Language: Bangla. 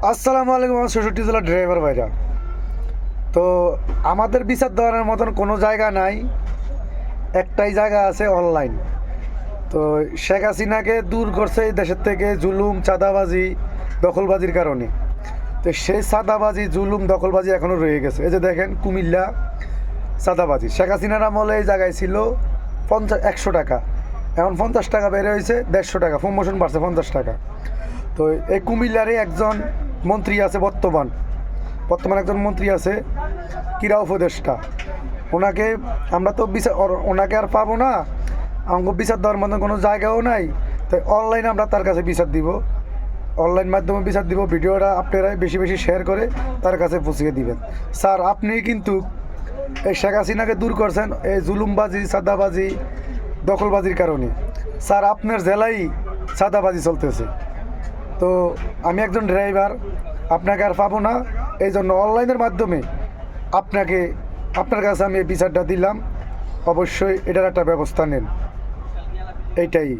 আসসালামু আলাইকুম। আমার ৬৬ জেলার ড্রাইভার ভাইরা, তো আমাদের বিচার দেওয়ার মতন কোনো জায়গা নাই, একটাই জায়গা আছে, অনলাইন। তো শেখ হাসিনাকে দূর করছে এই দেশের থেকে জুলুম, চাঁদাবাজি, দখলবাজির কারণে। তো সেই চাঁদাবাজি, জুলুম, দখলবাজি এখনও রয়ে গেছে। এই যে দেখেন কুমিল্লা চাঁদাবাজি, শেখ হাসিনার আমলে এই জায়গায় ছিল 100 টাকা, এখন 50 টাকা বেড়ে হয়েছে, 150 টাকা, প্রমোশন বাড়ছে 50 টাকা। তো এই কুমিল্লারই একজন মন্ত্রী আছে, বর্তমান একজন মন্ত্রী আছে, ক্রীড়া উপদেষ্টা। ওনাকে আমরা তো ওনাকে আর পাবো না, আমাকে বিচার দেওয়ার মতন কোনো জায়গাও নাই। তাই অনলাইনে আমরা তার কাছে বিচার দিব, অনলাইন মাধ্যমে বিচার দিব। ভিডিওটা আপনারাই বেশি বেশি শেয়ার করে তার কাছে পৌঁছিয়ে দিবেন। স্যার, আপনি কিন্তু এই শেখ হাসিনাকে দূর করছেন এই জুলুমবাজি, সাদাবাজি, দখলবাজির কারণে। স্যার, আপনার জেলায় সাদাবাজি চলতেছে। তো আমি একজন ড্রাইভার, আপনাকে আর পাবো না, এই জন্য অনলাইনের মাধ্যমে আপনার কাছে আমি এই বিচারটা দিলাম। অবশ্যই এটার একটা ব্যবস্থা নেন, এইটাই।